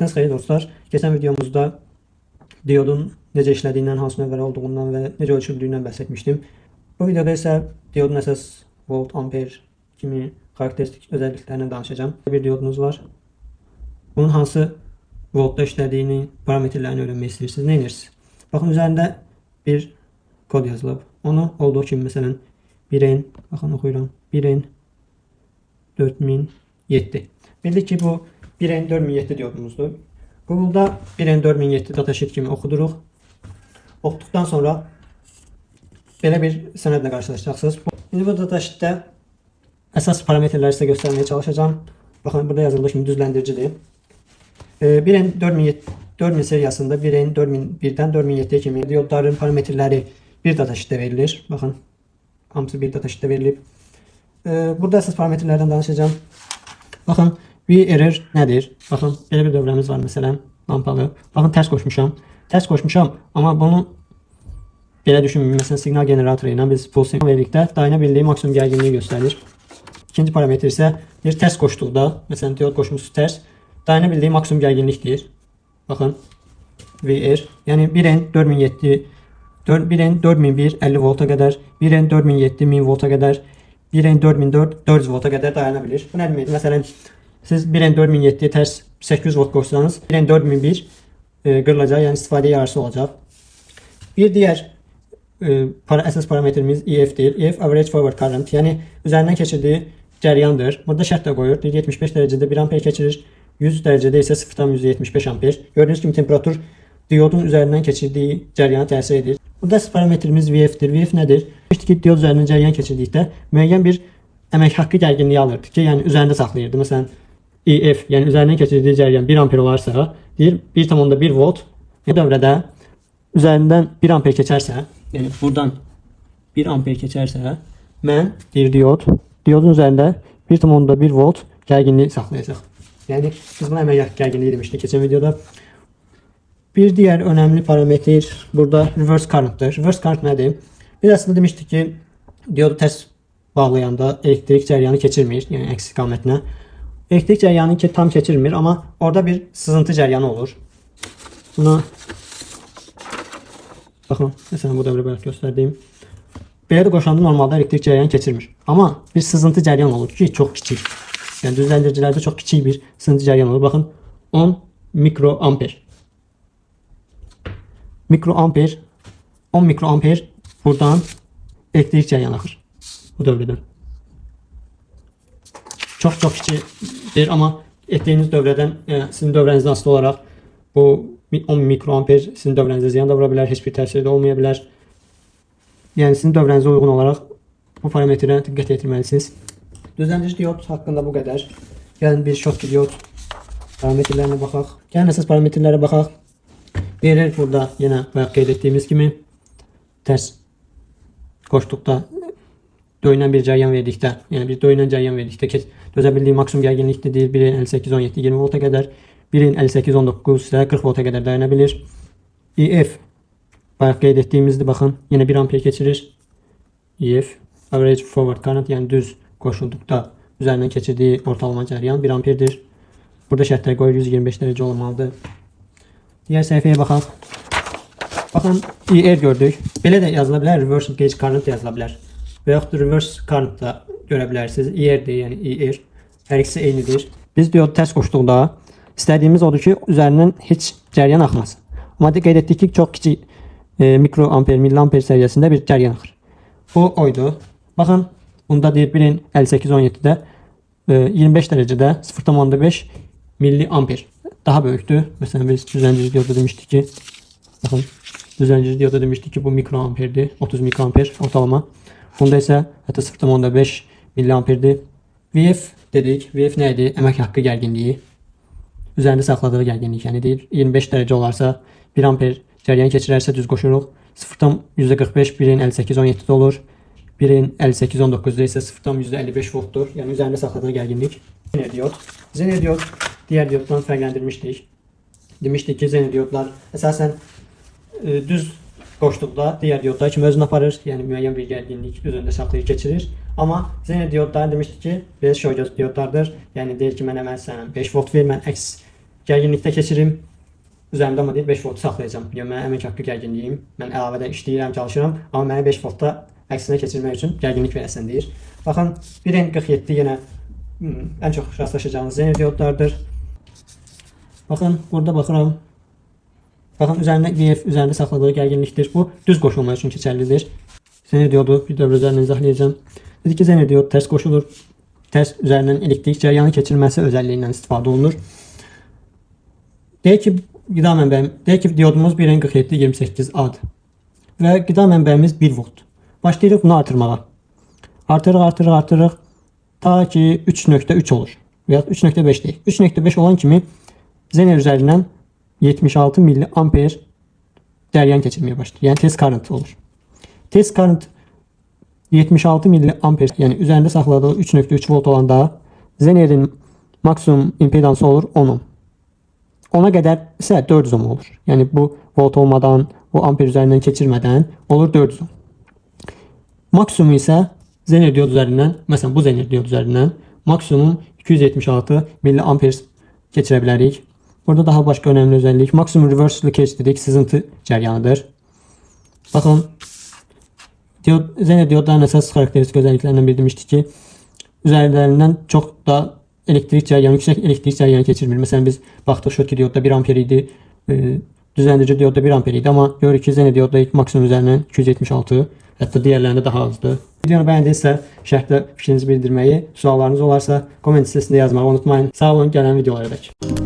Vaxtınız xeyir dostlar. Geçen videomuzda diyodun necə işlədiyindən, hansı növləri olduğundan və necə ölçüldüyündən bəhs etmişdim. Bu videoda isə diyodun əsas volt, amper kimi xarakteristik özelliklərindən danışacağım. Bir diyodunuz var. Bunun hansı voltda işlədiyini, parametrlərini öyrənmək istəyirsiniz. Nə edirsiniz? Baxın, üzərində bir kod yazılıb. Onu olduğu kimi, məsələn, 1N, baxın oxuyuram, 1N 4007. Bildik ki, bu 1N 4007 diyodumuzdur. Google'da 1N 4007 datasheet kimi oxuduruq. Oxuduqdan sonra belə bir sənədlə qarşılaşacaqsınız. İndi bu datasheetdə əsas parametrləri sizə göstərməyə çalışacağım. Baxın, burada yazıldığı kimi düzləndiricidir. 1N 4000 seriyasında 1N 4001-dən 4007'ye kimi diyodların parametrləri bir datasheetdə verilir. Baxın, hamısı bir datasheetdə verilib. Burada əsas parametrlərdən danışacağım. Baxın, VRR nədir? Baxın, belə bir dövrəmiz var məsələn, lampalı. Baxın, tərs qoşmuşam. Tərs qoşmuşam, amma bunu belə düşünməyin. Məsələn, siqnal generatoru ilə biz pul siqnal verdikdə dayana bildiyi maksimum gərginliyi göstərir. İkinci parametr isə bir tərs qoşduqda, məsələn, diod qoşmusu tərs, dayana bildiyi maksimum gərginlikdir. Baxın, VR, yəni 1N 4007, 1N 4001 50 volta qədər, 1N 4007 1000 volta qədər, 1N 4004 400 volta qədər dayana bilir. Bu nə deməkdir? Məsələn, siz 1N 4007'ye tərs 800 volt qoşsanız, 1N 4001 qırılacaq, yəni istifadə yarısı olacaq. Bir digər əsas parametrimiz EF-dir. EF average forward current, yəni üzərindən keçirdiyi cəryandır. Burada şərt də qoyur. 75 dərəcədə 1 amper keçirir, 100 dərəcədə isə 0,75 amper. Gördüyünüz kimi temperatur diyodun üzərindən keçirdiyi cəryana təsir edir. Burada əsas parametrimiz VF-dir. VF nədir? İşte ki, diod üzərindən cəryan keçirdikdə müəyyən bir əmək haqqı gərginliyi alırdı ki, yəni üzərində saxlayırdı. Məsələn, EF, yəni üzərindən keçirdiyi cəryan 1 amper olarsa, deyir 1,1 volt. Dövrədə üzərindən 1 amper keçərsə, yəni buradan 1 amper keçərsə, mən deyir diyodun üzərində 1,1 volt gərginliyi saxlayacaq. Yəni biz buna əmək haqqı gərginliyi demişdik keçən videoda. Bir diğer önemli parametre burada reverse current'tır. Reverse current nədir? Biz aslında demiştik ki, diyodu tərs bağlayanda elektrik cəryanı keçirmir, yəni əks istiqamətinə. Elektrik cəryanı tam keçirmir, amma orada bir sızıntı cəryanı olur. Buna baxın, məsələn bu dövrə belə göstərdiyim. Belə də qoşanda normalda elektrik cəryanı keçirmir. Amma bir sızıntı cəryanı olur ki, çox kiçik. Yəni düzləndiricilərdə çox kiçik bir sızıntı cəryanı olur. Baxın, 10 mikroamper. 10 mikroamper buradan elektrik cəryanı axır bu dövrədən. Çox kiçikdir, amma etdiyiniz dövrədən, sizin dövrənizdən asılı olaraq bu 10 mikroamper sizin dövrənizə ziyan da vura bilər, heç bir təsiri də olmaya bilər. Yəni sizin dövrənizə uyğun olaraq bu parametrə diqqət yetirməlisiniz. Düzləndirici diyod haqqında bu qədər. Gəlin bir Schottky diyod parametrlərinə baxaq. Gəlin əsas parametrlərə baxaq. VRR burada yenə bayaq qeyd etdiyimiz kimi tərs qoşduqda, döynən bir cəryan verdikdə, yəni bir döynən cəryan verdikdə dözə bildiyi maksimum gərginlikdir, deyir 1N 58 17 20 volta qədər, 1N 58 19 isə 40 volta qədər dayana bilir. EF bayaq qeyd etdiyimizdir, baxın, yenə 1 amper keçirir. EF average forward current, yəni düz qoşulduqda üzərindən keçirdiyi ortalama cəryan 1 amperdir. Burada şərtlər qoyur, 125 dərəcə olmalıdır. Digər səhifəyə baxaq. Baxın, ER gördük. Belə də yazıla bilər, reverse gauge current da yazıla bilər. Və yaxud da reverse current da görə bilərsiniz. ER-dir, yəni ER. Hər ikisi eynidir. Biz diyodu tərs qoşduqda istədiyimiz odur ki, üzərindən heç cəryan axmasın. Amma qeyd etdik ki, çox kiçik mikroamper, milliamper səviyyəsində bir cəryan axır. Bu oydu. Baxın, bunda deyir 1N 58-17-də 25 dərəcədə 0,5 milliamper. Daha böyükdür. Məsələn, biz düzləndirici diyoda demişdik ki, baxın, düzləndirici diyoda demişdik ki, bu mikroamperdir, 30 mikroamper ortalama. Bunda isə hətta 0,5 milliamperdir. VF dedik. VF nə idi? Əmək haqqı gərginliyi. Üzərində saxladığı gərginlik, yəni deyir 25 dərəcə olarsa 1 amper cəryan keçirərsə düz qoşuruq. 0,45 1N 58-17-də olur. 1N 58-19-da isə 0,55 voltdur. Yəni üzərində saxladığı gərginlik. Zener diyod. Zener diyod diğer diyoddan fərqləndirmişdik. Demişdik ki, zener diyodlar əsasən düz qoşduqda diğer diyodlar kimi özünü aparır. Yəni müəyyən bir gərginlik üzərində saxlayır, keçirir. Amma zener diyodlar demişdik ki, belə şoy diyodlardır. Yəni deyir ki, mənə 5 volt ver, mən əks Gərginlikdə keçirim. Üzərimdə amma deyil 5 volt saxlayacağım. Yəni mənim əmək haqqı gərginliyim. Mən əlavədən işləyirəm, çalışıram, amma mənə 5 voltda əksinə keçirmək üçün gərginlik verəsən deyir. Baxın 1N47 yenə ən çox rastlaşacağınız zener diodlardır. Baxın burada baxıram. Baxın üzərində VF üzərində saxladığı gərginlikdir. Bu düz qoşulma üçün keçərlidir. Zener diodu bir dövr üzərindən izahlayacağım. Dedik ki, zener diod tərs qoşulur. Tərs üzərindən elektrik cəryanı keçirməsi özəlliyindən istifadə olunur. Deyək ki, diodumuz 1N4728A-dır və qida mənbəyimiz 1 volt. Başlayırıq bunu artırmağa. Artırırıq ta ki 3.3 olur və ya 3.5 deyək. 3.5 olan kimi zener üzərindən 76 mA cəryan keçirməyə başlayır. Yəni test current olur. Test current 76 mA, yəni üzərində saxladığı 3.3 volt olanda zenerin maksimum impedansı olur 10 ohm. Ona qədər isə 400 ohm olur. Yəni bu volt olmadan, bu amper üzərindən keçirmədən olur 400 ohm. Maksimum isə zener diod üzərindən, məsələn bu zener diod üzərindən maksimum 276 mA keçirə bilərik. Burada daha başqa önəmli özəllik maksimum reverse leakage dedik, sızıntı cəryanıdır. Baxın, zener diodların əsas xarakteristik özəlliklərindən biri demişdik ki, üzərlərindən çox da elektrik cəryanı, yüksək elektrik cəryanı keçirmir. Məsələn biz baxdıq Schottky diodda 1 amper idi, düzləndirici diodda 1 amper idi, amma görürük ki, zener diodda ilk maksimum üzərindən 276, hətta digərlərində daha azdır. Videonu bəyəndinizsə şərhdə fikrinizi bildirməyi, suallarınız olarsa komment hissəsində yazmağı unutmayın. Sağ olun, gələn videolara dək.